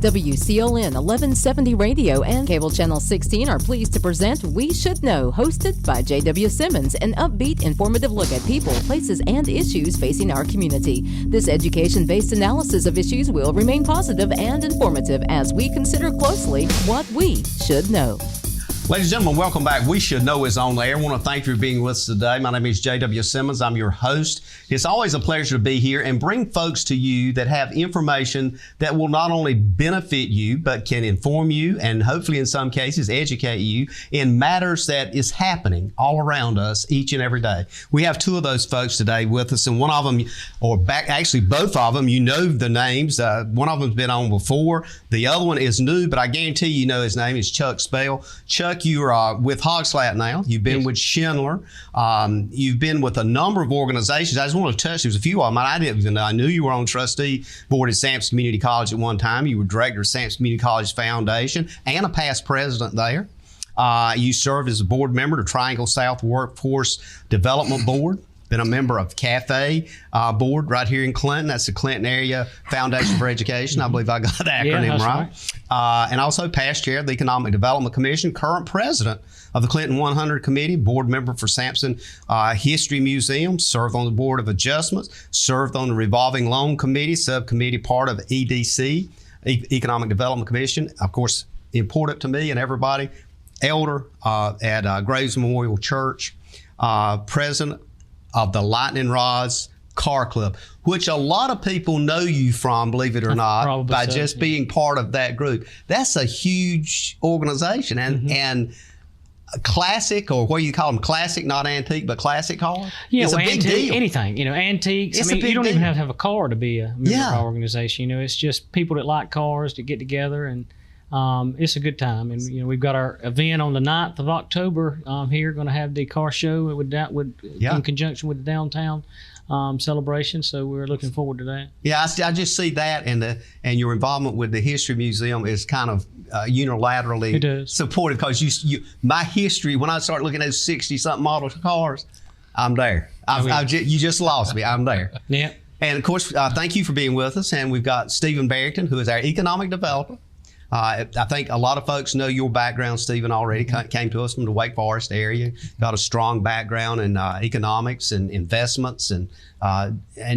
WCLN 1170 Radio and Cable Channel 16 are pleased to present We Should Know, hosted by J.W. Simmons, an upbeat, informative look at people, places, and issues facing our community. This education-based analysis of issues will remain positive and informative as we consider closely what we should know. Ladies and gentlemen, welcome back. We Should Know is on the air. I want to thank you for being with us today. My name is J.W. Simmons. I'm your host. It's always a pleasure to be here and bring folks to you that have information that will not only benefit you, but can inform you and hopefully in some cases educate you in matters that is happening all around us each and every day. We have two of those folks today with us, and one of them, actually both of them, you know the names. One of them's been on before. The other one is new, but I guarantee you know his name is Chuck Spell. Chuck, you're with Hog Slat now. You've been with Schindler. You've been with a number of organizations. I just want to touch, there's a few of them. I didn't even know. I knew you were on trustee board at Sampson Community College at one time. You were director of Sampson Community College Foundation and a past president there. You served as a board member of Triangle South Workforce Development Board. Been a member of CAFE board right here in Clinton. That's the Clinton Area Foundation for Education. I believe I got the acronym right. And also past chair of the Economic Development Commission, current president of the Clinton 100 Committee, board member for Sampson History Museum, served on the Board of Adjustments, served on the Revolving Loan Committee, subcommittee part of EDC, Economic Development Commission. Of course, important to me and everybody, elder at Graves Memorial Church, president of the Lightning Rods Car Club, which a lot of people know you from, believe it or not, by just being part of that group. That's a huge organization. And classic, or what do you call them, classic, not antique, but classic car? Yeah, it's well, a big deal. Anything, antiques. It's you don't deal. even have to have a car to be a member of our organization. It's just people that like cars to get together, and it's a good time. And we've got our event on the 9th of October here. Going to have the car show in conjunction with the downtown celebration. So we're looking forward to that. Yeah, I just see that, and your involvement with the History Museum is kind of unilaterally supportive, because my history, when I start looking at 60-something model cars, I'm there. You just lost me. I'm there. Yeah. And of course, thank you for being with us. And we've got Stephen Barrington, who is our economic developer. I think a lot of folks know your background, Stephen, already. Came to us from the Wake Forest area. Got a strong background in economics and investments, and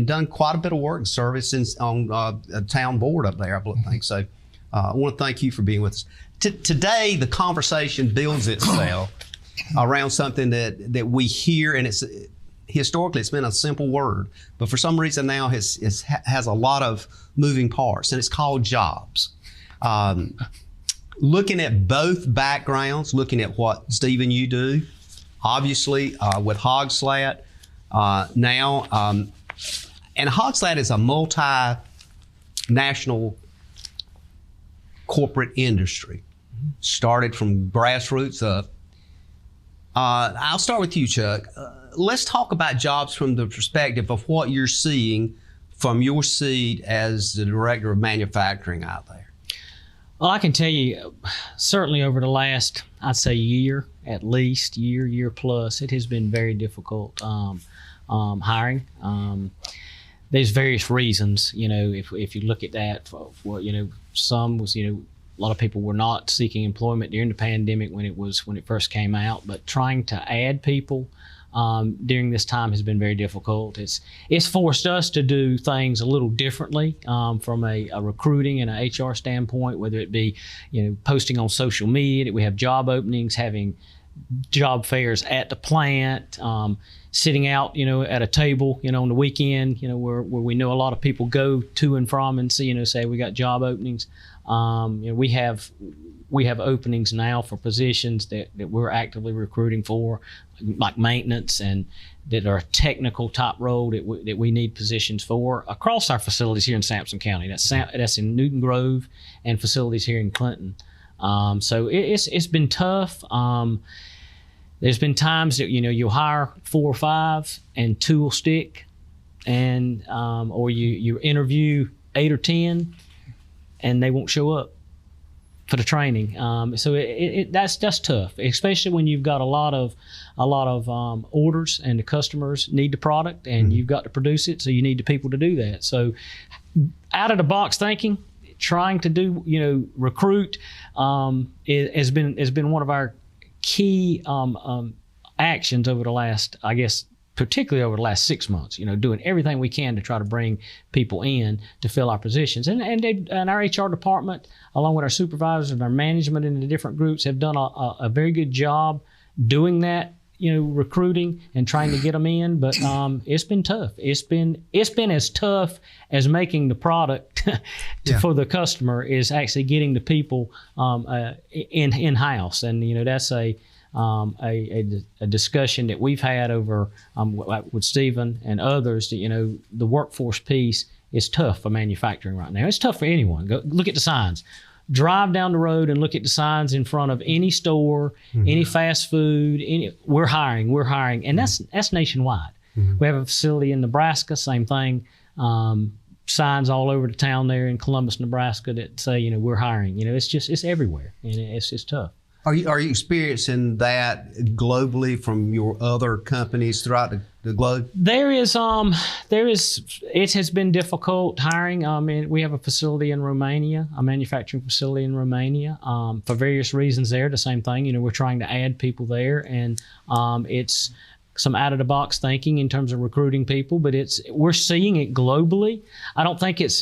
done quite a bit of work and service on a town board up there, I think. So I want to thank you for being with us. Today, the conversation builds itself around something that we hear, and historically it's been a simple word, but for some reason now has a lot of moving parts, and it's called jobs. Looking at both backgrounds, looking at what, Stephen, you do, obviously with Hog Slat now, and Hog Slat is a multinational corporate industry, started from grassroots up. I'll start with you, Chuck. Let's talk about jobs from the perspective of what you're seeing from your seat as the director of manufacturing out there. Well, I can tell you, certainly over the last, I'd say year, at least year plus, it has been very difficult hiring. There's various reasons, if you look at that, some was, a lot of people were not seeking employment during the pandemic when it first came out, but trying to add people during this time has been very difficult. It's forced us to do things a little differently from a recruiting and a HR standpoint, whether it be posting on social media that we have job openings, having job fairs at the plant, sitting out at a table on the weekend where we know a lot of people go to and from and see say we got job openings. We have openings now for positions that we're actively recruiting for, like maintenance, and that are a technical type role that we need positions for across our facilities here in Sampson County. That's in Newton Grove and facilities here in Clinton. So it's been tough. There's been times that you'll hire 4 or 5 and 2 will stick, and or you interview 8 or 10 and they won't show up for the training. So that's tough, especially when you've got a lot of orders and the customers need the product and you've got to produce it, so you need the people to do that. So out of the box thinking, trying to do, recruit has been one of our key actions over the last, I guess, particularly over the last 6 months, doing everything we can to try to bring people in to fill our positions. And our HR department, along with our supervisors and our management in the different groups, have done a very good job doing that, recruiting and trying to get them in. But it's been tough. It's been as tough as making the product for the customer is actually getting the people in-house. And, that's a discussion that we've had over with Stephen and others that, the workforce piece is tough for manufacturing right now. It's tough for anyone. Go look at the signs. Drive down the road and look at the signs in front of any store, any fast food, we're hiring. And that's nationwide. We have a facility in Nebraska, same thing. Signs all over the town there in Columbus, Nebraska that say, we're hiring. It's everywhere, and it's tough. Are you experiencing that globally from your other companies throughout the globe? It has been difficult hiring. We have a facility in Romania, a manufacturing facility in Romania, for various reasons there. The same thing, we're trying to add people there, and it's some out of the box thinking in terms of recruiting people, but we're seeing it globally. I don't think it's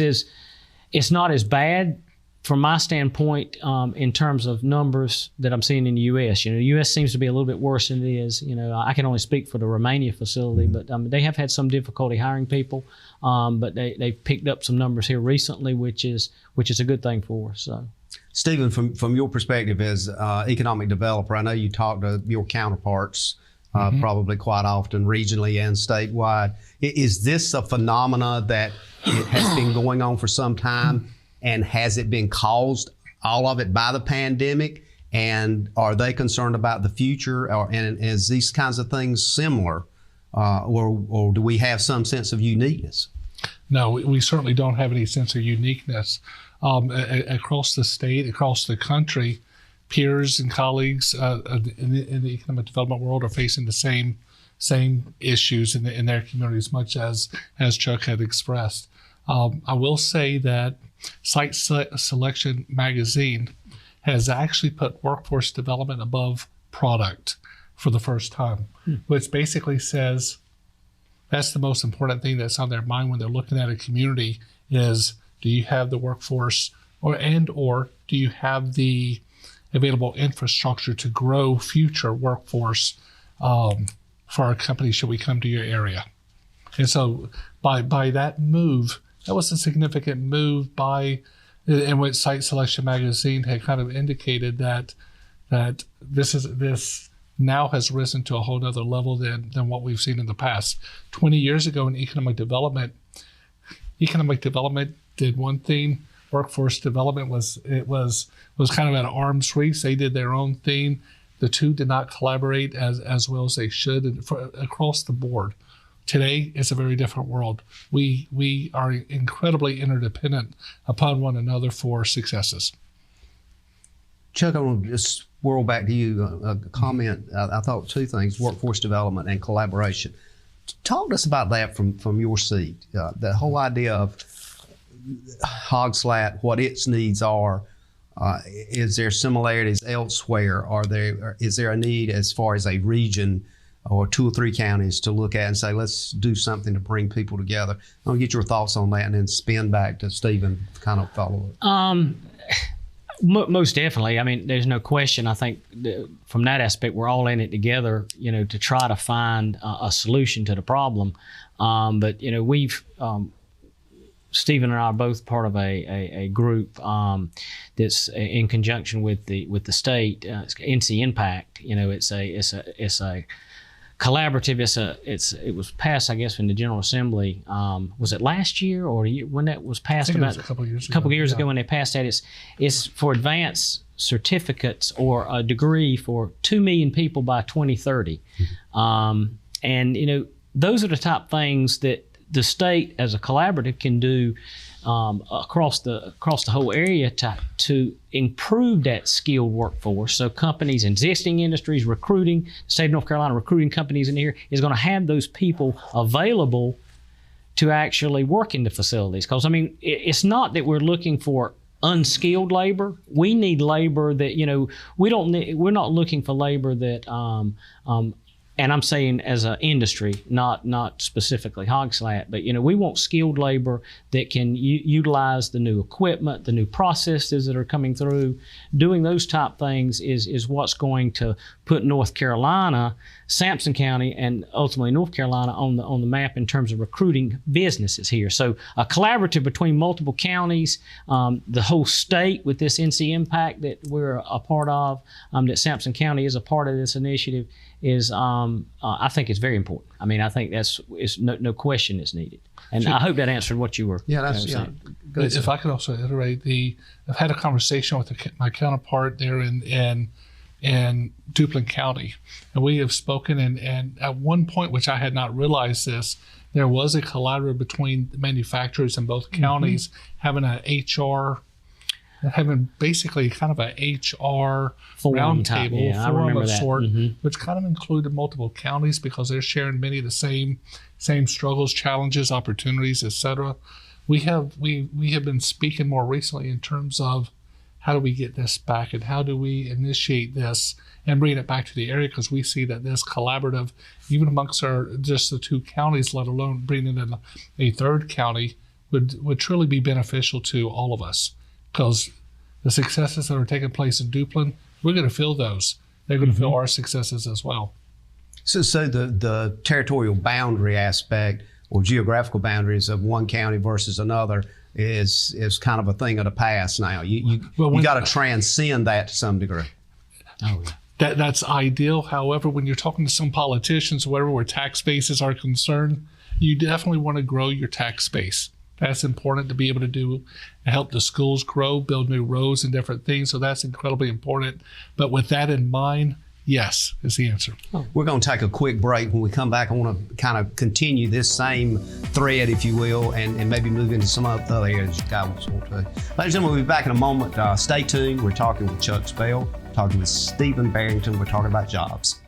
not as bad from my standpoint, in terms of numbers that I'm seeing in the U.S., the U.S. seems to be a little bit worse than it is. I can only speak for the Romania facility, but they have had some difficulty hiring people. But they've picked up some numbers here recently, which is a good thing for us. So, Stephen, from your perspective as economic developer, I know you talk to your counterparts probably quite often, regionally and statewide. Is this a phenomena that it has been going on for some time? And has it been caused, all of it, by the pandemic? And are they concerned about the future? And is these kinds of things similar? Or do we have some sense of uniqueness? No, we certainly don't have any sense of uniqueness. Across the state, across the country, peers and colleagues in the economic development world are facing the same issues in their communities, much as Chuck had expressed. I will say that Site Selection magazine has actually put workforce development above product for the first time, which basically says that's the most important thing that's on their mind when they're looking at a community is, do you have the workforce or do you have the available infrastructure to grow future workforce for our company should we come to your area? And so by that move, that was a significant move in which Site Selection magazine had kind of indicated that this now has risen to a whole nother level than what we've seen in the past. 20 years ago in economic development did one thing. Workforce development was kind of at arm's reach. They did their own thing. The two did not collaborate as well as they should across the board. Today, it's a very different world. We are incredibly interdependent upon one another for successes. Chuck, I want to just whirl back to you, a comment. I thought two things, workforce development and collaboration. Talk to us about that from your seat. The whole idea of Hog Slat, what its needs are. Is there similarities elsewhere? Is there a need as far as a region or 2 or 3 counties to look at and say, let's do something to bring people together? I'll get your thoughts on that and then spin back to Stephen, kind of follow up. Most definitely. I mean, there's no question. I think from that aspect, we're all in it together, to try to find a solution to the problem. But, Stephen and I are both part of a group that's in conjunction with the state, NC Impact. It's a collaborative. It was passed, I guess, in the General Assembly. Was it last year or when that was passed? I think it was a couple years ago when they passed that. It's for advanced certificates or a degree for 2 million people by 2030. And those are the top things that the state as a collaborative can do across the whole area to improve that skilled workforce. So companies, existing industries, recruiting, the state of North Carolina recruiting companies in here is going to have those people available to actually work in the facilities. Because, I mean, it's not that we're looking for unskilled labor. We need labor that, we're not looking for labor that, and I'm saying as an industry, not specifically Hog Slat, but we want skilled labor that can utilize the new equipment, the new processes that are coming through. Doing those type things is what's going to put North Carolina, Sampson County, and ultimately North Carolina on the map in terms of recruiting businesses here. So a collaborative between multiple counties, the whole state with this NC Impact that we're a part of, that Sampson County is a part of this initiative, is I think it's very important. I mean, I think it's no question is needed. And I hope that answered what you were saying. Good. If I could also iterate, I've had a conversation with my counterpart there in Duplin County, and we have spoken, and at one point, which I had not realized this, there was a collaborative between the manufacturers in both counties having having basically kind of a HR roundtable forum of sort, which kind of included multiple counties because they're sharing many of the same struggles, challenges, opportunities, etc. We have been speaking more recently in terms of how do we get this back and how do we initiate this and bring it back to the area, because we see that this collaborative, even amongst just the two counties, let alone bringing in a third county, would truly be beneficial to all of us. Because the successes that are taking place in Duplin, we're going to feel those. They're going to feel our successes as well. So the territorial boundary aspect or geographical boundaries of one county versus another is kind of a thing of the past now. You got to transcend that to some degree. Oh, yeah. That's ideal. However, when you're talking to some politicians, whatever, where tax bases are concerned, you definitely want to grow your tax base. That's important to be able to do, help the schools grow, build new roads and different things. So that's incredibly important. But with that in mind, yes is the answer. We're going to take a quick break. When we come back, I want to kind of continue this same thread, if you will, and maybe move into some other areas you guys want to. Ladies and gentlemen, we'll be back in a moment. Stay tuned. We're talking with Chuck Spell, talking with Stephen Barrington. We're talking about jobs.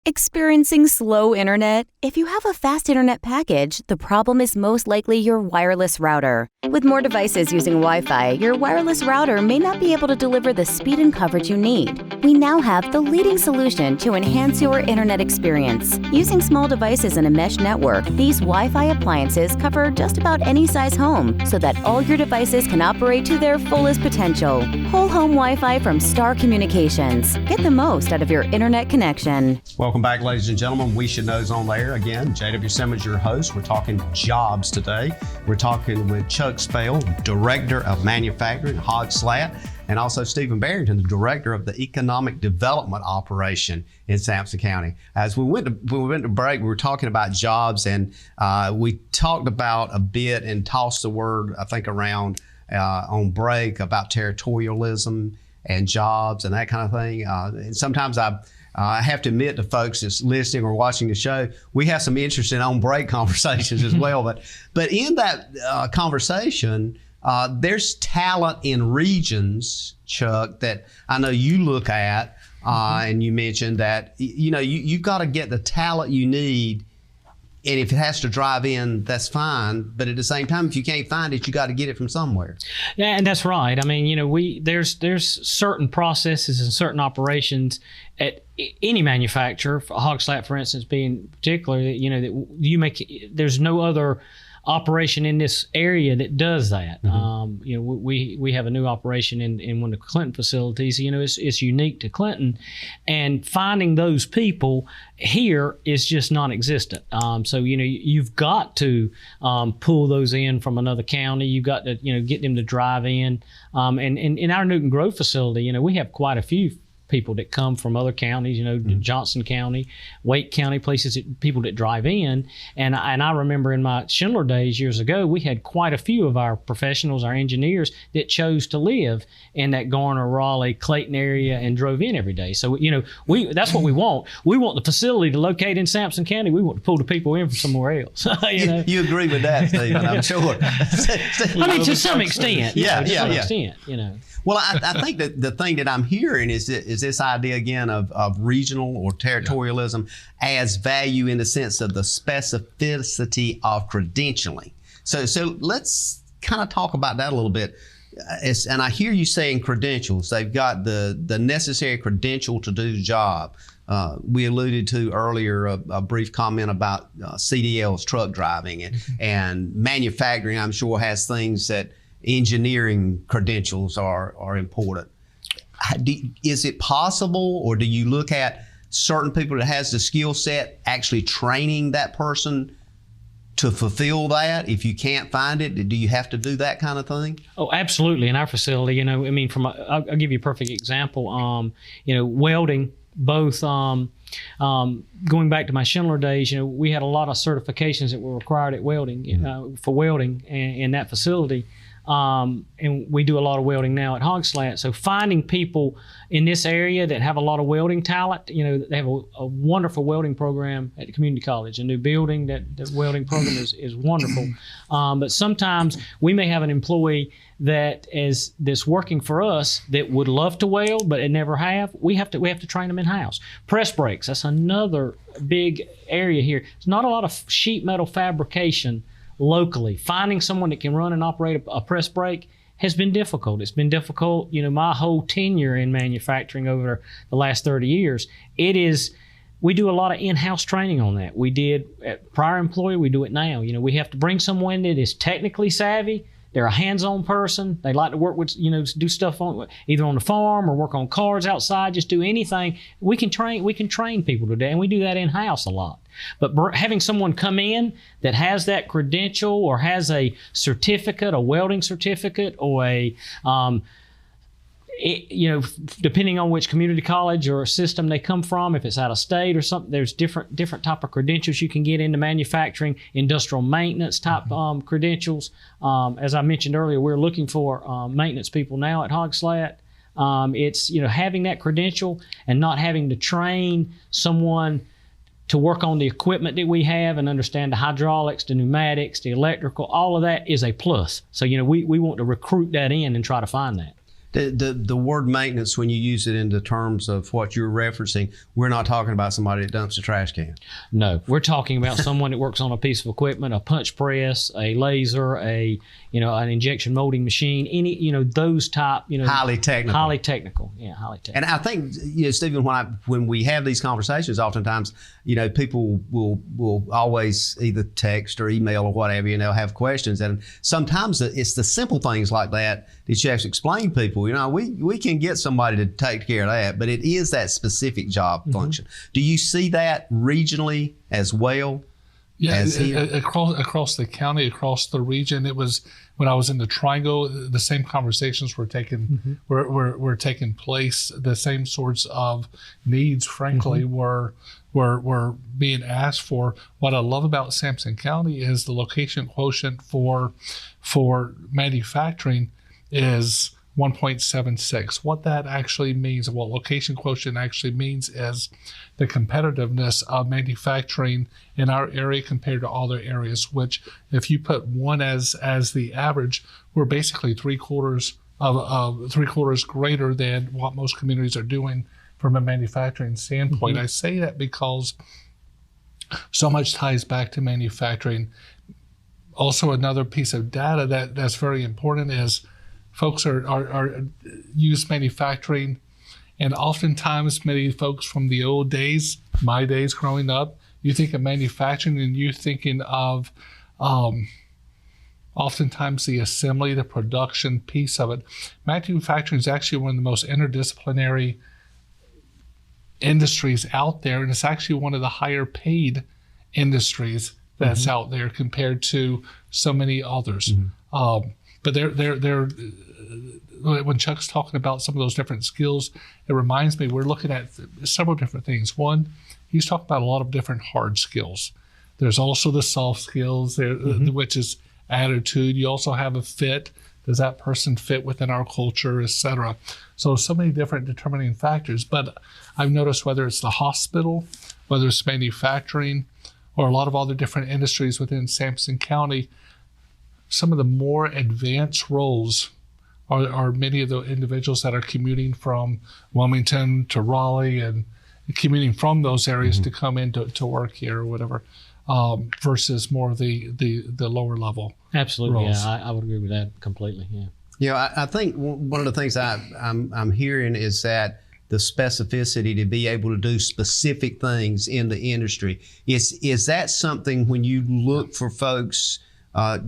Experiencing slow internet? If you have a fast internet package, the problem is most likely your wireless router. With more devices using Wi-Fi, your wireless router may not be able to deliver the speed and coverage you need. We now have the leading solution to enhance your internet experience. Using small devices in a mesh network, these Wi-Fi appliances cover just about any size home so that all your devices can operate to their fullest potential. Whole home Wi-Fi from Star Communications. Get the most out of your internet connection. Welcome back, ladies and gentlemen. We Should Know's on there again. J.W. Simmons, your host. We're talking jobs today. We're talking with Chuck Spell, Director of Manufacturing, Hog Slat, and also Stephen Barrington, the Director of the Economic Development Operation in Sampson County. As we went to break, we were talking about jobs, and we talked about a bit and tossed the word, I think, around on break about territorialism and jobs and that kind of thing. And sometimes I have to admit to folks that's listening or watching the show, we have some interesting on-break conversations as well. But in that conversation, there's talent in regions, Chuck, that I know you look at, and you mentioned that you've got to get the talent you need. And if it has to drive in, that's fine. But at the same time, if you can't find it, you got to get it from somewhere. Yeah, and that's right. I mean, there's certain processes and certain operations at any manufacturer, Hog Slat, for instance, being particular, that that you make. There's no other operation in this area that does that. We have a new operation in one of the Clinton facilities. It's unique to Clinton, and finding those people here is just non-existent. So you've got to pull those in from another county. You've got to get them to drive in. And in our Newton Grove facility, we have quite a few people that come from other counties, Johnson County, Wake County, people that drive in. And I remember in my Schindler days years ago, we had quite a few of our professionals, our engineers, that chose to live in that Garner, Raleigh, Clayton area and drove in every day. So, that's what we want. We want the facility to locate in Sampson County. We want to pull the people in from somewhere else. You agree with that, Stephen, I'm sure. To some extent. Well, I think that the thing that I'm hearing is this idea again of regional or territorialism as value in the sense of the specificity of credentialing. So let's kind of talk about that a little bit. and I hear you saying credentials. They've got the necessary credential to do the job. We alluded to earlier a brief comment about CDLs, truck driving, and manufacturing. I'm sure has things that engineering credentials are important. Is it possible, or do you look at certain people that has the skill set actually training that person to fulfill that? If you can't find it, do you have to do that kind of thing? Oh, absolutely. In our facility, I mean, I'll give you a perfect example. Welding, both going back to my Schindler days, we had a lot of certifications that were required at welding, for welding in that facility. And we do a lot of welding now at Hog Slat. So finding people in this area that have a lot of welding talent, they have a wonderful welding program at the community college, a new building. That welding program is wonderful. But sometimes we may have an employee that's working for us that would love to weld, but it never have. We have to train them in-house. Press brakes, that's another big area here. There's not a lot of sheet metal fabrication locally. Finding someone that can run and operate a press brake has been difficult. It's been difficult, my whole tenure in manufacturing over the last 30 years. We do a lot of in-house training on that. We did at prior employer, we do it now. We have to bring someone that is technically savvy. They're a hands-on person. They like to work with, do stuff either on the farm or work on cars outside, just do anything. We can train people today, and we do that in-house a lot. But having someone come in that has that credential or has a certificate, a welding certificate, or depending on which community college or system they come from, if it's out of state or something, there's different type of credentials you can get into manufacturing, industrial maintenance type credentials. As I mentioned earlier, we're looking for maintenance people now at Hog Slat. It's having that credential and not having to train someone to work on the equipment that we have and understand the hydraulics, the pneumatics, the electrical. All of that is a plus. So we want to recruit that in and try to find that. The word maintenance, when you use it in the terms of what you're referencing, we're not talking about somebody that dumps a trash can. No, we're talking about someone that works on a piece of equipment, a punch press, a laser, an injection molding machine, those type, highly technical. Highly technical. And I think, Stephen, when we have these conversations, oftentimes, people will always either text or email or whatever, have questions. And sometimes it's the simple things like that you have to explain to people. We can get somebody to take care of that, but it is that specific job function. Do you see that regionally as well? Yeah, across the county, across the region. It was when I was in the Triangle, the same conversations were taking were taking place. The same sorts of needs, frankly, were being asked for. What I love about Sampson County is the location quotient for manufacturing is 1.76. What that actually means, and what location quotient actually means, is the competitiveness of manufacturing in our area compared to other areas, which if you put one as the average, we're basically three quarters greater than what most communities are doing from a manufacturing standpoint. I say that because so much ties back to manufacturing. Also, another piece of data that's very important is folks are use manufacturing, and oftentimes many folks from the old days, my days growing up, you think of manufacturing and you're thinking of oftentimes the assembly, the production piece of it. Manufacturing is actually one of the most interdisciplinary industries out there, and it's actually one of the higher paid industries that's out there compared to so many others. But they're when Chuck's talking about some of those different skills, it reminds me we're looking at several different things. One, he's talking about a lot of different hard skills. There's also the soft skills, which is attitude. You also have a fit. Does that person fit within our culture, et cetera? So many different determining factors. But I've noticed whether it's the hospital, whether it's manufacturing, or a lot of other different industries within Sampson County, some of the more advanced roles are many of the individuals that are commuting from Wilmington to Raleigh and commuting from those areas to come in to work here or whatever, versus more of the lower level. Absolutely, roles. yeah, I would agree with that completely. Yeah. You know, I think one of the things I'm hearing is that the specificity to be able to do specific things in the industry. Is that something when you look for folks,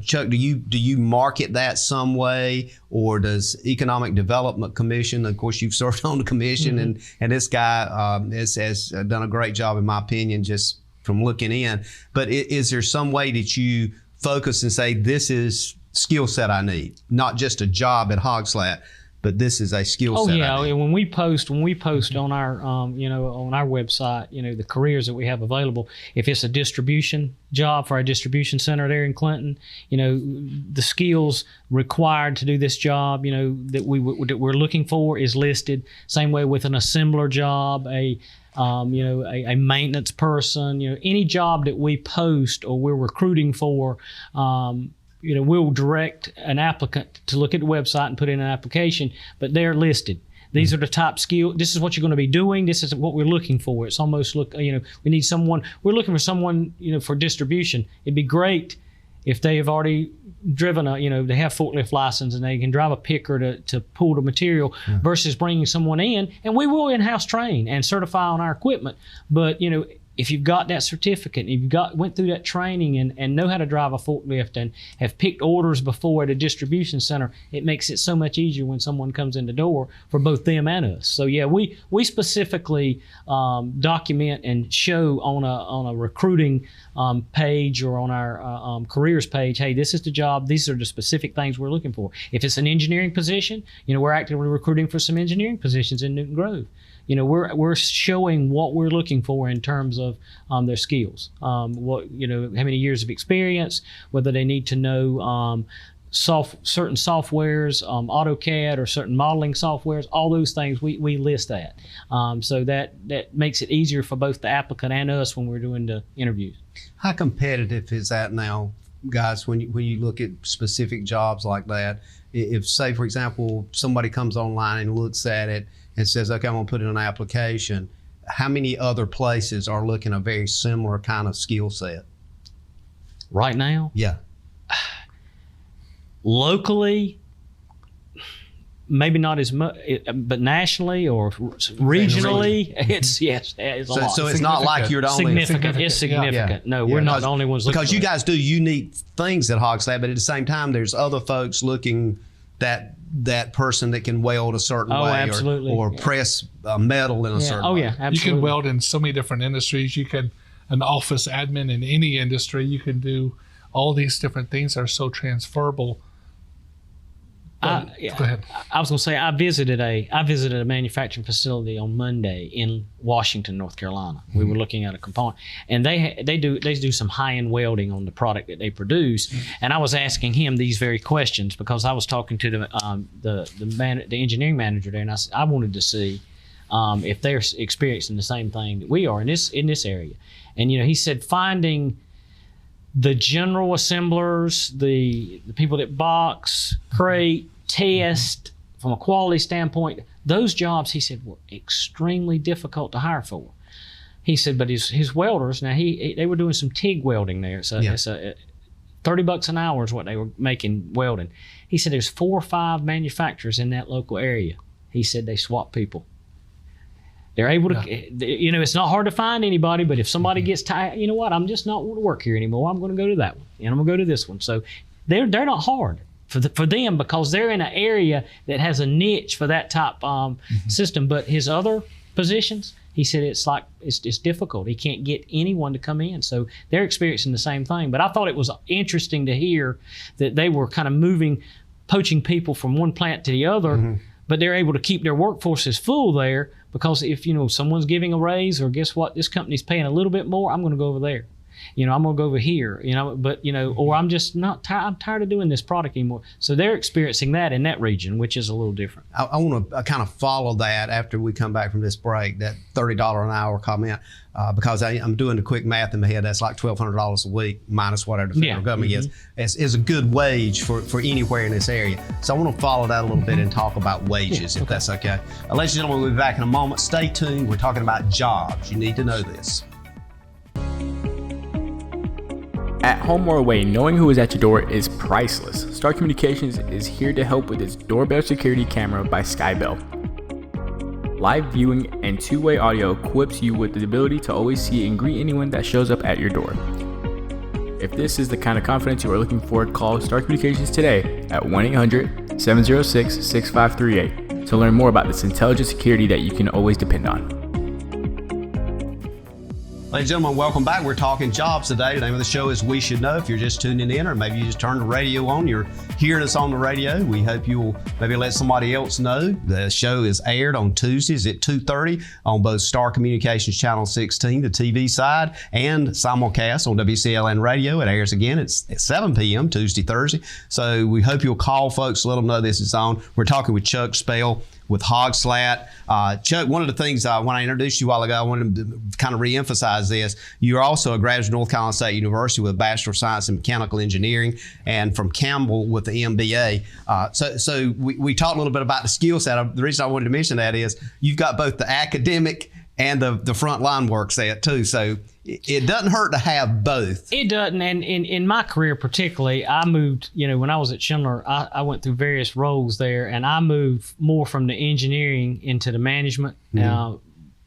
Chuck, do you market that some way, or does Economic Development Commission, of course you've served on the commission, and this guy has done a great job in my opinion just from looking in, but is there some way that you focus and say this is skill set I need, not just a job at Hog Slat, but this is a skill set. Oh yeah, when we post on our on our website, the careers that we have available. If it's a distribution job for our distribution center there in Clinton, the skills required to do this job, that we're looking for is listed. Same way with an assembler job, a maintenance person, any job that we post or we're recruiting for. We'll direct an applicant to look at the website and put in an application, but they're listed. These are the top skills. This is what you're going to be doing. This is what we're looking for. It's almost we need someone. We're looking for someone, for distribution. It'd be great if they have already driven they have forklift license and they can drive a picker to pull the material versus bringing someone in. And we will in-house train and certify on our equipment. But, if you've got that certificate, if you went through that training and know how to drive a forklift and have picked orders before at a distribution center, it makes it so much easier when someone comes in the door for both them and us. So yeah, we specifically document and show on a recruiting page or on our careers page, hey, this is the job. These are the specific things we're looking for. If it's an engineering position, we're actively recruiting for some engineering positions in Newton Grove. We're showing what we're looking for in terms of their skills. How many years of experience, whether they need to know certain softwares, AutoCAD or certain modeling softwares, all those things we list that. So that makes it easier for both the applicant and us when we're doing the interviews. How competitive is that now, guys, when you look at specific jobs like that? If, say, for example, somebody comes online and looks at it and says, okay, I'm going to put in an application, how many other places are looking a very similar kind of skill set? Right now? Yeah. Locally, maybe not as much, but nationally or regionally, it's a lot. So it's not like you're the only significant. It's significant. Yeah. No, we're not the only ones looking. Because you guys do unique things at Hog Slat, but at the same time, there's other folks looking that person that can weld a certain way, absolutely. or press metal in a certain way. Oh yeah, absolutely. You can weld in so many different industries. You can, an office admin in any industry, you can do all these different things that are so transferable. Go ahead. I was going to say I visited a manufacturing facility on Monday in Washington, North Carolina. We were looking at a component, and they do some high-end welding on the product that they produce. And I was asking him these very questions because I was talking to the engineering manager there, and I wanted to see if they're experiencing the same thing that we are in this area. And he said finding the general assemblers, the people that box, crate, test, from a quality standpoint, those jobs, he said, were extremely difficult to hire for. He said, but his welders, now they were doing some TIG welding there. It's $30 an hour is what they were making welding. He said there's 4 or 5 manufacturers in that local area. He said they swap people. They're able to, it's not hard to find anybody, but if somebody gets tired, you know what, I'm just not want to work here anymore. I'm going to go to that one, and I'm going to go to this one. So they're not hard for them because they're in an area that has a niche for that type system. But his other positions, he said it's difficult. He can't get anyone to come in. So they're experiencing the same thing. But I thought it was interesting to hear that they were kind of poaching people from one plant to the other, but they're able to keep their workforces full there. Because if, someone's giving a raise, or guess what, this company's paying a little bit more, I'm going to go over there. I'm going to go over here, but, or I'm just not tired. I'm tired of doing this product anymore. So they're experiencing that in that region, which is a little different. I want to kind of follow that after we come back from this break, that $30 an hour comment, because I'm doing the quick math in my head. That's like $1,200 a week minus whatever the federal government is a good wage for anywhere in this area. So I want to follow that a little bit and talk about wages, if that's okay. Ladies and gentlemen, we'll be back in a moment. Stay tuned. We're talking about jobs. You need to know this. At home or away, knowing who is at your door is priceless. Star Communications is here to help with its doorbell security camera by Skybell. Live viewing and two-way audio equips you with the ability to always see and greet anyone that shows up at your door. If this is the kind of confidence you are looking for, call Star Communications today at 1-800-706-6538 to learn more about this intelligent security that you can always depend on. Ladies and gentlemen, welcome back. We're talking jobs today. The name of the show is We Should Know. If you're just tuning in, or maybe you just turned the radio on, you're hearing us on the radio, we hope you'll maybe let somebody else know. The show is aired on Tuesdays at 2:30 on both Star Communications Channel 16, the TV side, and simulcast on WCLN Radio. It airs again at 7 p.m. Tuesday, Thursday. So we hope you'll call folks, let them know this is on. We're talking with Chuck Spell with Hog Slat. Chuck, one of the things when I introduced you a while ago, I wanted to kind of reemphasize this. You're also a graduate of North Carolina State University with a Bachelor of Science in Mechanical Engineering, and from Campbell with the MBA. So we talked a little bit about the skill set. The reason I wanted to mention that is you've got both the academic and the frontline work set too. So it doesn't hurt to have both. It doesn't. And in my career particularly, I moved, when I was at Schindler, I went through various roles there, and I moved more from the engineering into the management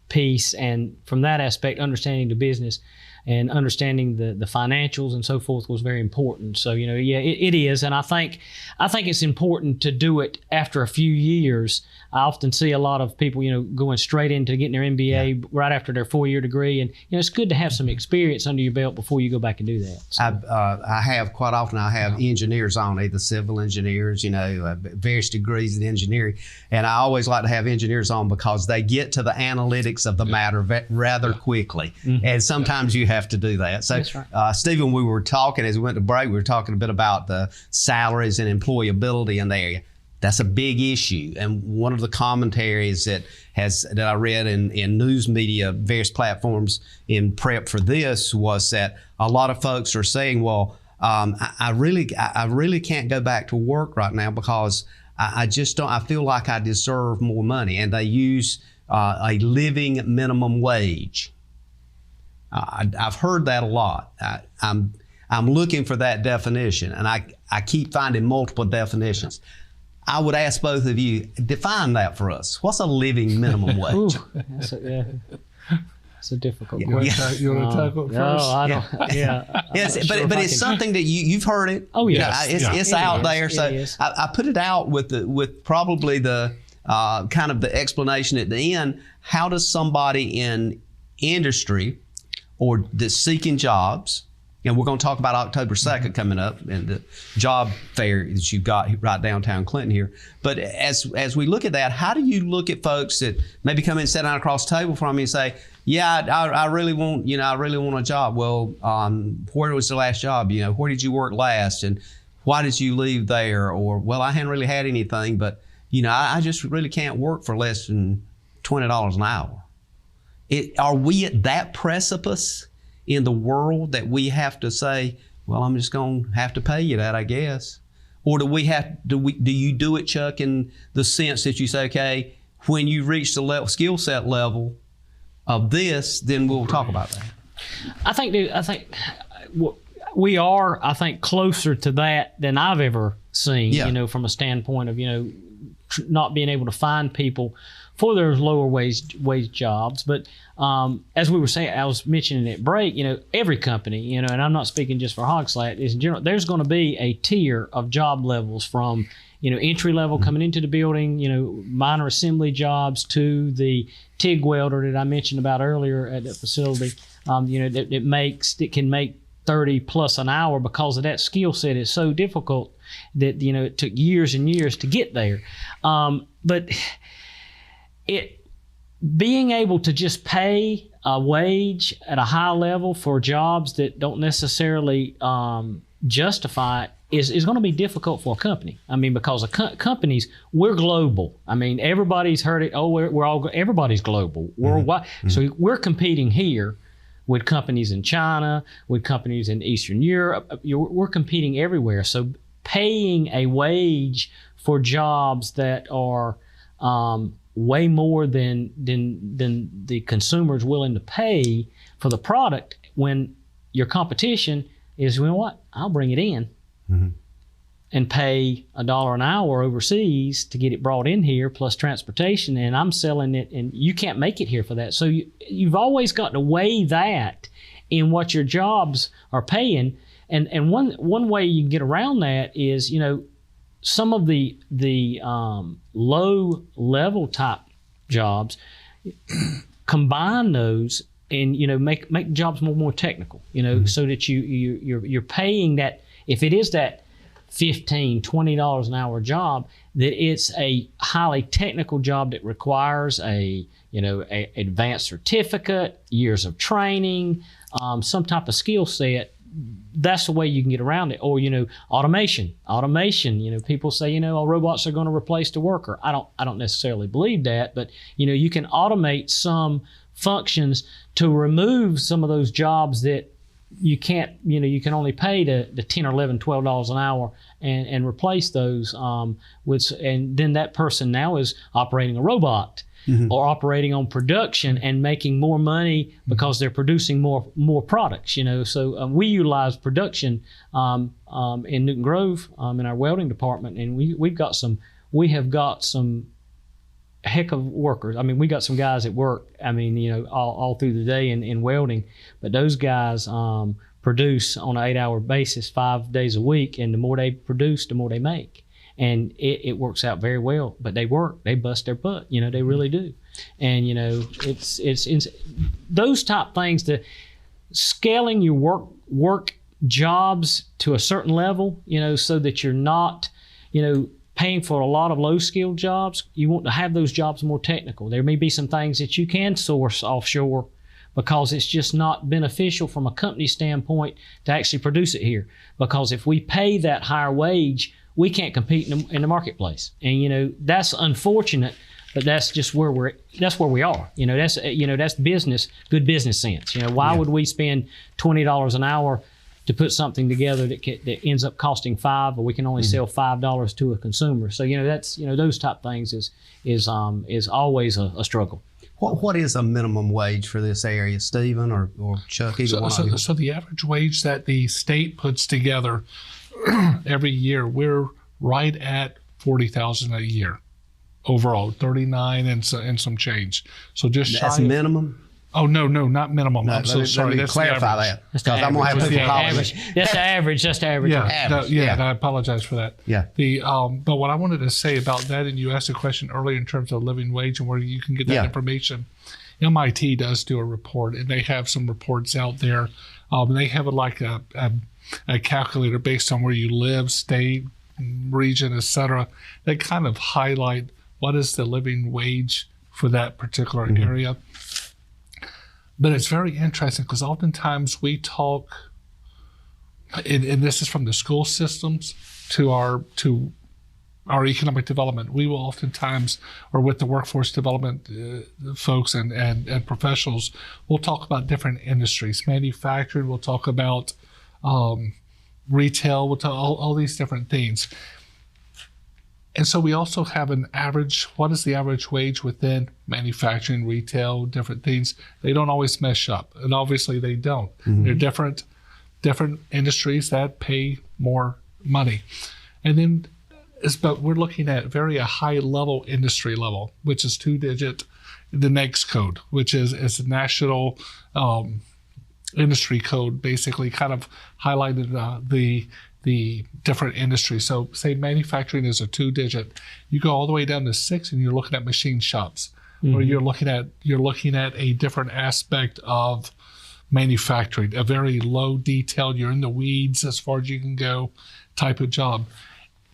piece. And from that aspect, understanding the business and understanding the financials and so forth was very important. So, it is. And I think it's important to do it after a few years. I often see a lot of people, going straight into getting their MBA right after their 4-year degree. And, it's good to have some experience under your belt before you go back and do that. So. I have quite often, I have engineers on, either civil engineers, various degrees in engineering. And I always like to have engineers on because they get to the analytics of the matter rather quickly. Mm-hmm. And sometimes you have to do that. So, that's right. Stephen, we were talking, as we went to break, we were talking a bit about the salaries and employability in the area. That's a big issue. And one of the commentaries that I read in news media, various platforms in prep for this, was that a lot of folks are saying, well, I really can't go back to work right now because I just don't, I feel like I deserve more money. And they use a living minimum wage. I've heard that a lot. I'm looking for that definition, and I keep finding multiple definitions. I would ask both of you, define that for us. What's a living minimum wage? Ooh, that's a difficult question. You want to tackle it first? No, I don't. Yeah. Yes, but it's something that you've heard it. Oh, yes. It's out there. So I put it out with probably the kind of the explanation at the end. How does somebody in industry or that's seeking jobs, and we're going to talk about October 2nd coming up and the job fair that you've got right downtown Clinton here. But as we look at that, how do you look at folks that maybe come in and sit down across the table from you and say, yeah, I really want a job. Well, where was the last job? Where did you work last? And why did you leave there? Or, well, I hadn't really had anything, but, I just really can't work for less than $20 an hour. Are we at that precipice in the world that we have to say, well, I'm just going to have to pay you that, I guess? Or do you do it, Chuck, in the sense that you say, okay, when you reach the skill set level of this, then we'll talk about that? I think we are, closer to that than I've ever seen, from a standpoint of, not being able to find people for those lower wage jobs. But as we were saying, I was mentioning at break, every company, and I'm not speaking just for Hog Slat, is in general, there's going to be a tier of job levels from, entry level coming into the building, minor assembly jobs to the TIG welder that I mentioned about earlier at the facility, that can make 30 plus an hour because of that skill set is so difficult that, it took years and years to get there. But being able to just pay a wage at a high level for jobs that don't necessarily justify it is going to be difficult for a company. Because companies, we're global. Everybody's heard it. Oh, everybody's global, worldwide. Mm-hmm. So we're competing here with companies in China, with companies in Eastern Europe. We're competing everywhere. So paying a wage for jobs that are way more than the consumer is willing to pay for the product when your competition is, you know what, I'll bring it in and pay $1 an hour overseas to get it brought in here plus transportation, and I'm selling it, and you can't make it here for that. So you've always got to weigh that in what your jobs are paying. And one way you can get around that is, some of the low level type jobs, combine those and make jobs more technical, so that you're paying that, if it is that $15, $20 an hour job, that it's a highly technical job that requires a advanced certificate, years of training, some type of skill set. That's the way you can get around it. Or, automation, people say, robots are going to replace the worker. I don't necessarily believe that, but, you can automate some functions to remove some of those jobs that you can't, you can only pay the $10 or $11, $12 an hour and replace those and then that person now is operating a robot. Or operating on production and making more money because they're producing more products, So we utilize production in Newton Grove in our welding department, and we have got some heck of workers. I mean, we got some guys that work, all through the day in welding, but those guys produce on an 8-hour basis 5 days a week, and the more they produce, the more they make. And it works out very well, but they bust their butt, they really do. And, it's those type things, the scaling your work jobs to a certain level, so that you're not, paying for a lot of low skilled jobs. You want to have those jobs more technical. There may be some things that you can source offshore because it's just not beneficial from a company standpoint to actually produce it here. Because if we pay that higher wage, we can't compete in the marketplace. And, that's unfortunate, but that's just where we are. That's business, good business sense. Why would we spend $20 an hour to put something together that ends up costing $5, or we can only sell $5 to a consumer? So, that's, those type things is always a struggle. What is a minimum wage for this area, Stephen or Chuck? So the average wage that the state puts together every year, we're right at $40,000 a year overall, 39 and some change. So just that's minimum. Oh no, not minimum. I'm so sorry. Let me clarify that, because I'm going to have people call me. That's the average. That's the average. Yeah, I apologize for that. Yeah. But what I wanted to say about that, and you asked a question earlier in terms of living wage and where you can get that information. MIT does do a report, and they have some reports out there. They have a calculator based on where you live, state, region, etc. They kind of highlight what is the living wage for that particular area. But it's very interesting because oftentimes we talk, and this is from the school systems to our economic development. We will oftentimes, or with the workforce development folks and professionals, we'll talk about different industries, manufacturing. We'll talk about retail. We'll talk all these different things. And so we also have an average. What is the average wage within manufacturing, retail, different things? They don't always mesh up, and obviously they don't. They're different industries that pay more money. And then, but we're looking at a high level industry level, which is 2-digit, the NAICS code, which is a national industry code, basically kind of highlighted the different industries. So say manufacturing is a 2-digit. You go all the way down to 6 and you're looking at machine shops, or you're looking at a different aspect of manufacturing, a very low detail, you're in the weeds as far as you can go type of job.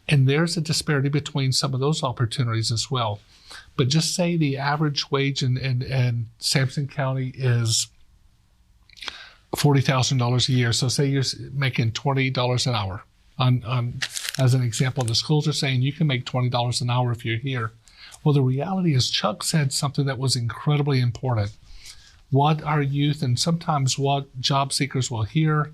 And there's a disparity between some of those opportunities as well. But just say the average wage in Sampson County is $40,000 a year. So say you're making $20 an hour. On as an example, the schools are saying you can make $20 an hour if you're here. Well, the reality is Chuck said something that was incredibly important. What our youth and sometimes what job seekers will hear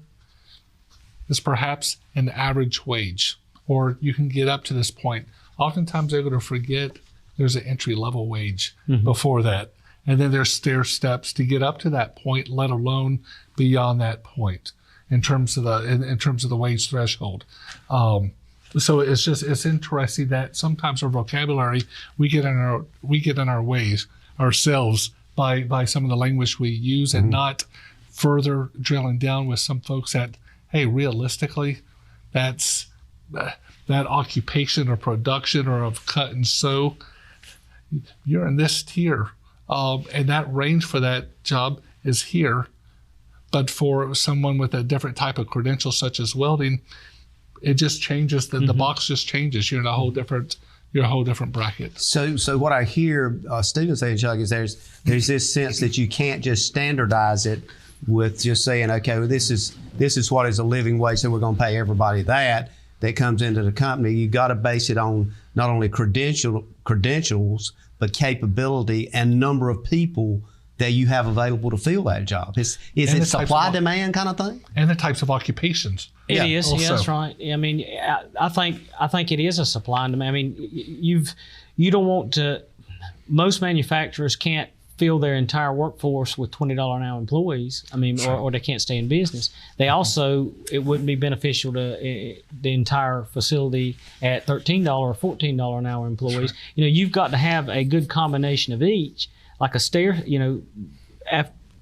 is perhaps an average wage, or you can get up to this point. Oftentimes they're going to forget there's an entry-level wage before that. And then there's stair steps to get up to that point, let alone beyond that point. in terms of the wage threshold. So it's interesting that sometimes our vocabulary we get in our ways ourselves by some of the language we use, and not further drilling down with some folks that, hey, realistically, that's that occupation or production or of cut and sew, you're in this tier, and that range for that job is here. But for someone with a different type of credential, such as welding, it just changes. The box just changes. You're in a whole different bracket. So what I hear Stephen saying, Chuck, is there's this sense that you can't just standardize it with just saying, okay, well, this is what is a living wage, so we're going to pay everybody that comes into the company. You got to base it on not only credentials, but capability and number of people that you have available to fill that job. Is it supply demand kind of thing? And the types of occupations. It is. Yeah, that's right. I mean, I think it is a supply and demand. I mean, you don't want to. Most manufacturers can't fill their entire workforce with $20 an hour employees. I mean, or they can't stay in business. They also, it wouldn't be beneficial to the entire facility at $13 or $14 an hour employees. Sure. You know, you've got to have a good combination of each. Like a stair, you know,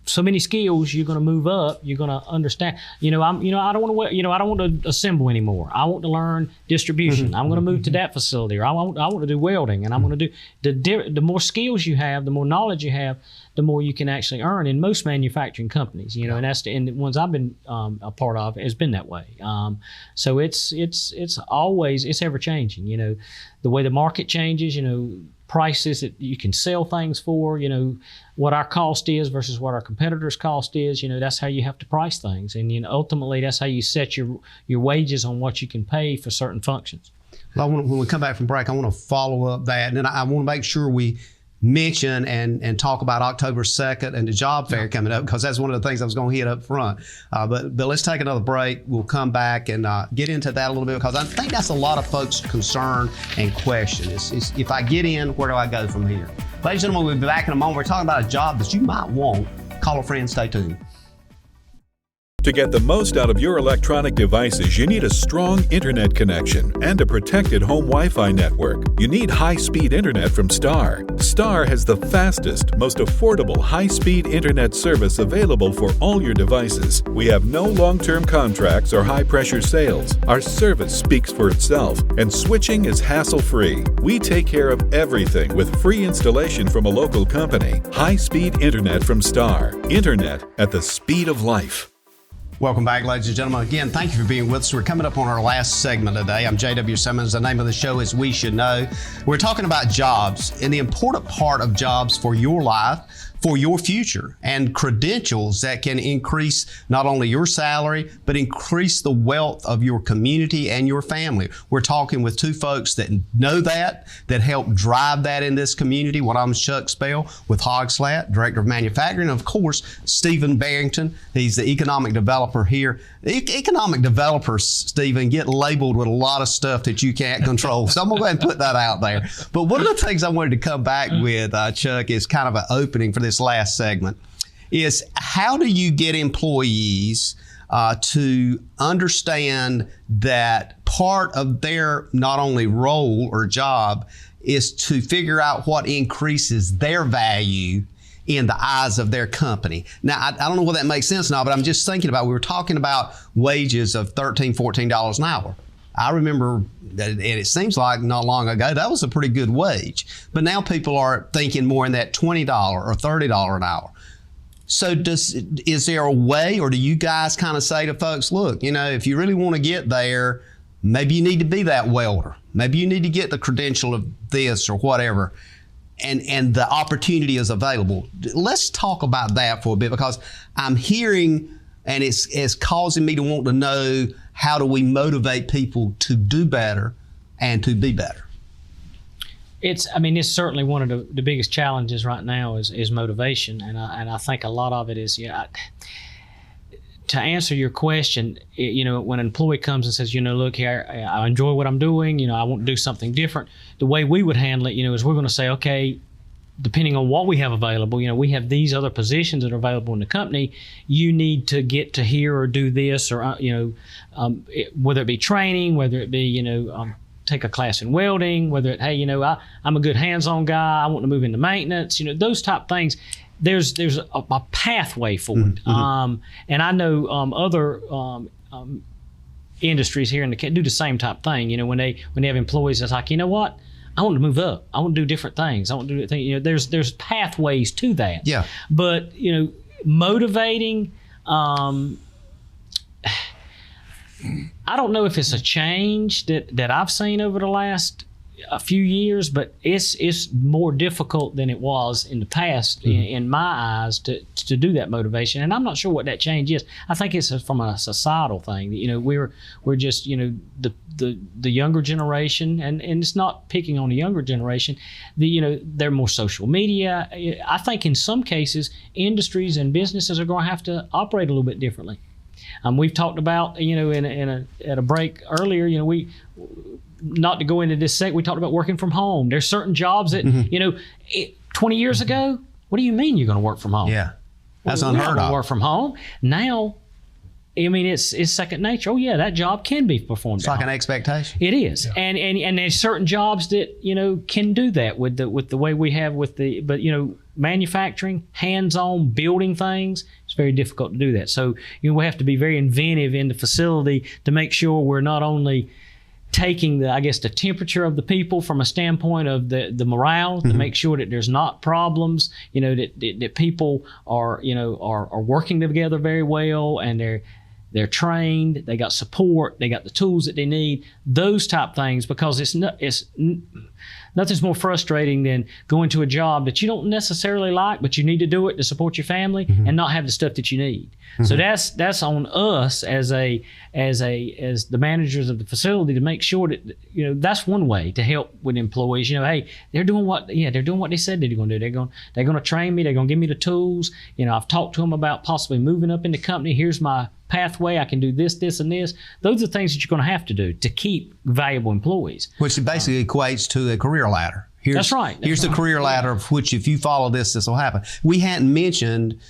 so many skills, you're going to move up. You're going to understand. I don't want to assemble anymore. I want to learn distribution. I'm going to move to that facility, or I want to do welding, and I'm going to do the more skills you have, the more knowledge you have, the more you can actually earn in most manufacturing companies. You know, and the ones I've been a part of has been that way. So it's always ever changing. You know, the way the market changes. You know, prices that you can sell things for, you know, what our cost is versus what our competitors' cost is, you know, that's how you have to price things. And, you know, ultimately that's how you set your wages on what you can pay for certain functions. Well, when we come back from break, I want to follow up that. And then I want to make sure we mention and talk about October 2nd and the job fair coming up, because that's one of the things I was going to hit up front. But let's take another break. We'll come back and get into that a little bit, because I think that's a lot of folks' concern and question. Is if I get in, where do I go from here? Ladies and gentlemen, we'll be back in a moment. We're talking about a job that you might want. Call a friend. Stay tuned. To get the most out of your electronic devices, you need a strong internet connection and a protected home Wi-Fi network. You need high-speed internet from Star. Star has the fastest, most affordable high-speed internet service available for all your devices. We have no long-term contracts or high-pressure sales. Our service speaks for itself, and switching is hassle-free. We take care of everything with free installation from a local company. High-speed internet from Star. Internet at the speed of life. Welcome back, ladies and gentlemen. Again, thank you for being with us. We're coming up on our last segment today. I'm J.W. Simmons. The name of the show is We Should Know. We're talking about jobs and the important part of jobs for your life, for your future, and credentials that can increase not only your salary, but increase the wealth of your community and your family. We're talking with two folks that know that help drive that in this community. One of them is Chuck Spell with Hog Slat, Director of Manufacturing, and of course, Stephen Barrington. He's the economic developer here. Economic developers, Stephen, get labeled with a lot of stuff that you can't control. So I'm going to go ahead and put that out there. But one of the things I wanted to come back with, Chuck, is kind of an opening for this last segment, is how do you get employees to understand that part of their not only role or job is to figure out what increases their value in the eyes of their company. Now, I don't know whether that makes sense now, but I'm just thinking about, we were talking about wages of $13, $14 an hour. I remember, and it seems like not long ago, that was a pretty good wage. But now people are thinking more in that $20 or $30 an hour. So is there a way, or do you guys kind of say to folks, look, you know, if you really want to get there, maybe you need to be that welder. Maybe you need to get the credential of this or whatever. And the opportunity is available. Let's talk about that for a bit, because I'm hearing, and it's causing me to want to know, how do we motivate people to do better and to be better? It's certainly one of the biggest challenges right now is motivation, and I think a lot of it is, to answer your question, when an employee comes and says, look here, I enjoy what I'm doing, I want to do something different. The way we would handle it, is we're going to say, okay, depending on what we have available, we have these other positions that are available in the company. You need to get to here or do this, or whether it be training, whether it be take a class in welding, whether it I'm a good hands-on guy, I want to move into maintenance, those type things. There's a pathway for it. And I know other industries here do the same type thing. When they have employees that's like, you know what, I want to move up. I want to do different things. I want to do things. There's pathways to that. Yeah. But motivating. I don't know if it's a change that I've seen over the last a few years, but it's more difficult than it was in the past in my eyes to do that motivation. And I'm not sure what that change is. I think it's from a societal thing. We're just the younger generation, and it's not picking on the younger generation. They're more social media. I think in some cases industries and businesses are going to have to operate a little bit differently. We've talked about at a break earlier. We not to go into this we talked about working from home. There's certain jobs that 20 years ago. What do you mean you're going to work from home? Yeah, that's unheard of. Work from home now. It's second nature. Oh yeah, that job can be performed. It's like an expectation. It is, yeah. and there's certain jobs that can do that with the way we have but manufacturing, hands-on building things. It's very difficult to do that. So we have to be very inventive in the facility to make sure we're not only taking the temperature of the people from a standpoint of the morale, to make sure that there's not problems, that people are working together very well, and they're trained, they got support, they got the tools that they need, those type things, because nothing's more frustrating than going to a job that you don't necessarily like, but you need to do it to support your family and not have the stuff that you need. So that's on us as the managers of the facility to make sure that that's one way to help with employees. Hey, they're doing what they said they're going to do. They're going to train me. They're going to give me the tools. I've talked to them about possibly moving up in the company. Here's my pathway. I can do this, this, and this. Those are things that you're going to have to do to keep valuable employees. Which basically equates to a career ladder. That's right. Here's the career ladder of which, if you follow this will happen. We hadn't mentioned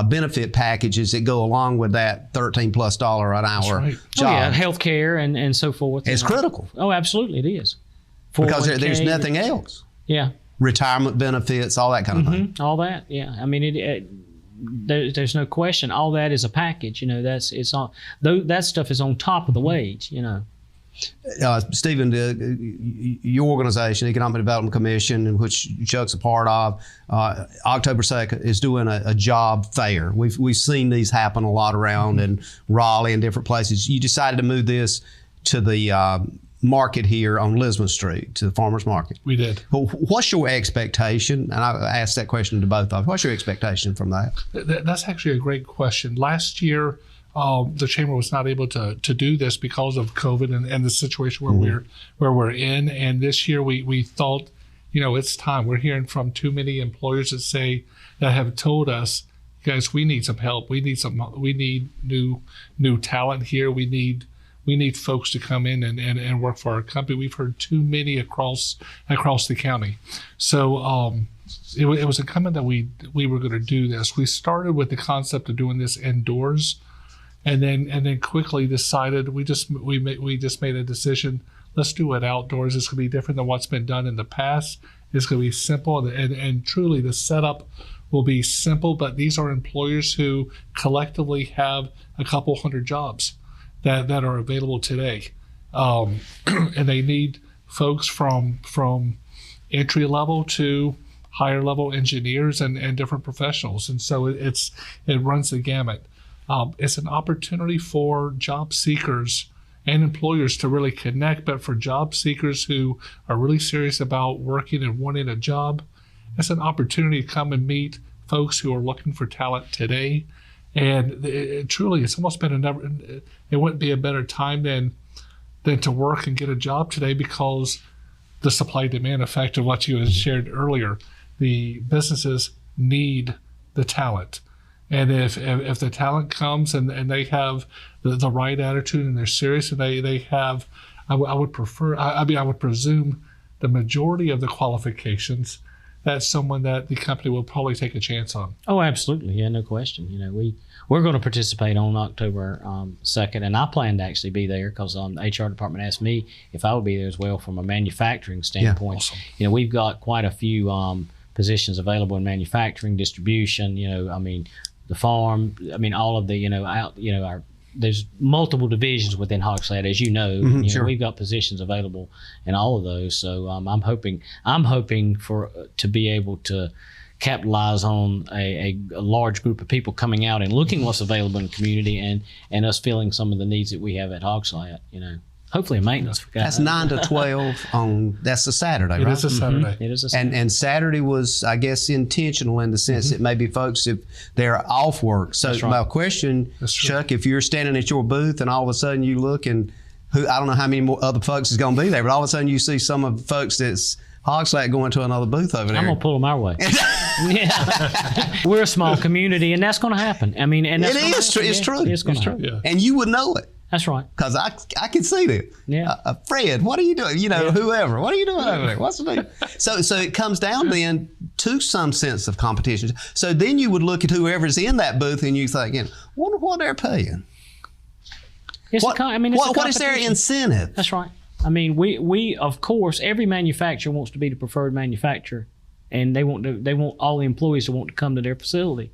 benefit packages that go along with that $13+ an hour job. Oh, yeah, healthcare and so forth. It's critical. Oh, absolutely, it is. Because there's nothing else. Yeah. Retirement benefits, all that kind of thing. All that, yeah. I mean, there's no question. All that is a package. That stuff is on top of the wage. Stephen, your organization, Economic Development Commission, which Chuck's a part of, October 2nd is doing a job fair. We've seen these happen a lot around in Raleigh and different places. You decided to move this to the market here on Lisbon Street, to the farmers market. We did. What's your expectation? And I asked that question to both of you. What's your expectation from that? That's actually a great question. Last year, the chamber was not able to do this because of COVID and the situation where we're in. And this year we thought, it's time. We're hearing from too many employers that have told us, guys, we need some help. We need new talent here. We need folks to come in and work for our company. We've heard too many across the county. So it was incumbent that we were going to do this. We started with the concept of doing this indoors. And then quickly decided we just made a decision. Let's do it outdoors. It's going to be different than what's been done in the past. It's going to be simple, and truly the setup will be simple. But these are employers who collectively have a couple hundred jobs that are available today, and they need folks from entry level to higher level engineers and different professionals. And so it runs the gamut. It's an opportunity for job seekers and employers to really connect, but for job seekers who are really serious about working and wanting a job, it's an opportunity to come and meet folks who are looking for talent today. And truly, it's almost been it wouldn't be a better time than to work and get a job today, because the supply-demand effect of what you had shared earlier, the businesses need the talent. And if the talent comes and they have the right attitude and they're serious and they have, I would presume the majority of the qualifications that's someone that the company will probably take a chance on. Oh, absolutely. Yeah, no question. We're going to participate on October 2nd, and I plan to actually be there because the HR department asked me if I would be there as well from a manufacturing standpoint. Yeah, awesome. We've got quite a few positions available in manufacturing, distribution, the farm, all of the, there's multiple divisions within Hog Slat, as you know. Sure. We've got positions available in all of those. So I'm hoping for to be able to capitalize on a large group of people coming out and looking what's available in the community and us filling some of the needs that we have at Hog Slat. Hopefully a maintenance guy. That's 9 to 12 that's a Saturday, right? It is a Saturday. Mm-hmm. It is a Saturday. And Saturday was, I guess, intentional in the sense that maybe folks, if they're off work. So my question, Chuck, if you're standing at your booth and all of a sudden you look and I don't know how many more other folks is going to be there, but all of a sudden you see some of the folks that's Hog Slat going to another booth over there. I'm going to pull them our way. Yeah. We're a small community, and that's going to happen. And that's it's true. It's true. It's going to happen. Yeah. And you would know it. That's right. Because I can see that. Yeah. Fred, what are you doing? Whoever, what are you doing over there? What's the deal? So it comes down then to some sense of competition. So then you would look at whoever's in that booth and you think, wonder what they're paying. What is their incentive? That's right. We of course, every manufacturer wants to be the preferred manufacturer, and they want all the employees to want to come to their facility.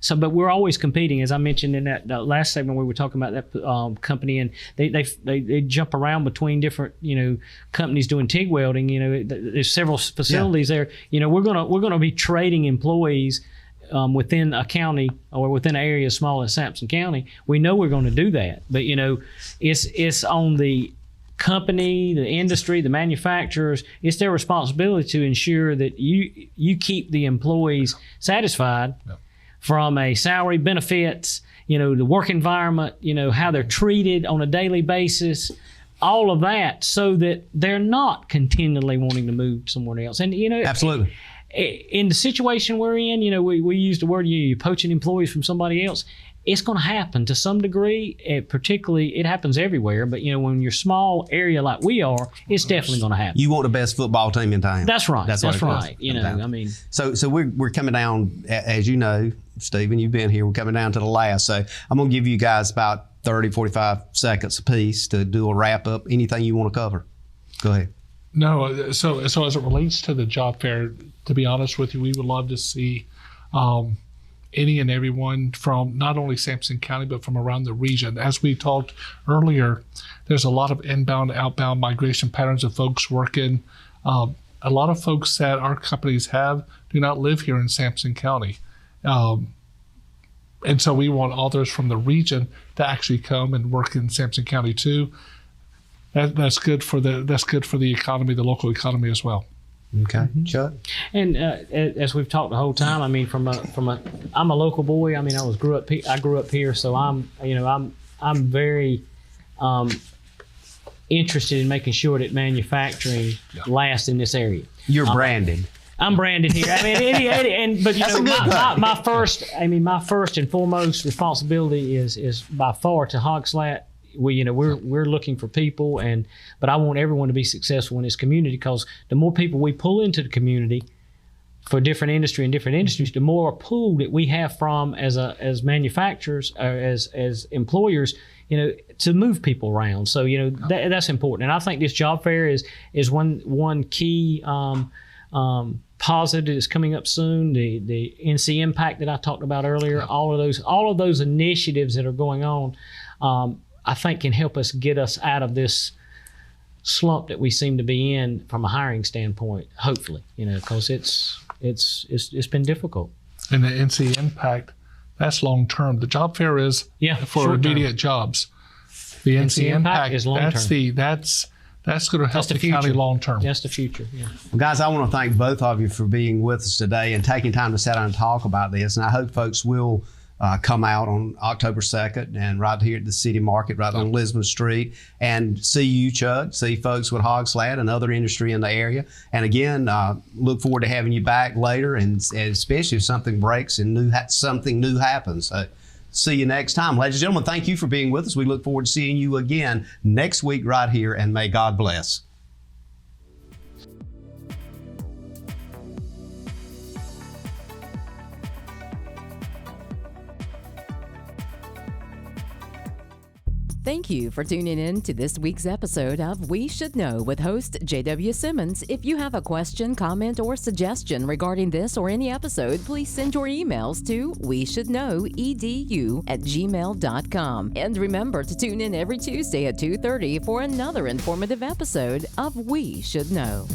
So, but we're always competing, as I mentioned in that last segment we were talking about that company, and they jump around between different companies doing TIG welding. There's several facilities there. We're gonna be trading employees within a county or within an area as small as Sampson County. We know we're going to do that, but it's on the company, the industry, the manufacturers. It's their responsibility to ensure that you keep the employees satisfied. Yep. From a salary, benefits, the work environment, how they're treated on a daily basis, all of that, so that they're not continually wanting to move somewhere else. And absolutely. In the situation we're in, we use the word you're poaching employees from somebody else. It's going to happen to some degree. Particularly, it happens everywhere. But when you're a small area like we are, it's definitely going to happen. You want the best football team in town. That's right. That's right. So we're coming down, as you know, Stephen. You've been here. We're coming down to the last. So I'm going to give you guys about 30, 45 seconds apiece to do a wrap up. Anything you want to cover? Go ahead. No. So as it relates to the job fair, to be honest with you, we would love to see any and everyone from not only Sampson County, but from around the region. As we talked earlier, there's a lot of inbound, outbound migration patterns of folks working. A lot of folks that our companies have do not live here in Sampson County. And so we want others from the region to actually come and work in Sampson County too. That's good for the economy, the local economy as well. Okay, Chuck. And as we've talked the whole time, I'm a local boy. I grew up here, so I'm very interested in making sure that manufacturing lasts in this area. You're branded. I'm branded here. But my first and foremost responsibility is by far to Hog Slat. We're looking for people, but I want everyone to be successful in this community, because the more people we pull into the community for different industries, the more pool that we have from as manufacturers or as employers, to move people around. So that's important, and I think this job fair is one key positive that's coming up soon. The NC Impact that I talked about earlier, all of those initiatives that are going on. I think can help us get us out of this slump that we seem to be in from a hiring standpoint, hopefully, because it's been difficult. And the NC Impact, that's long term. The job fair is for immediate jobs. The NC Impact is long term. That's going to help the county long term. That's the future. Yeah. Well, guys, I want to thank both of you for being with us today and taking time to sit down and talk about this. And I hope folks will come out on October 2nd and right here at the City Market, right on Lisbon Street, and see you, Chuck, see folks with Hog Slat and other industry in the area. And again, look forward to having you back later, and especially if something breaks and something new happens. See you next time. Ladies and gentlemen, thank you for being with us. We look forward to seeing you again next week right here, and may God bless. Thank you for tuning in to this week's episode of We Should Know with host J.W. Simmons. If you have a question, comment, or suggestion regarding this or any episode, please send your emails to weshouldknowedu@gmail.com. And remember to tune in every Tuesday at 2:30 for another informative episode of We Should Know.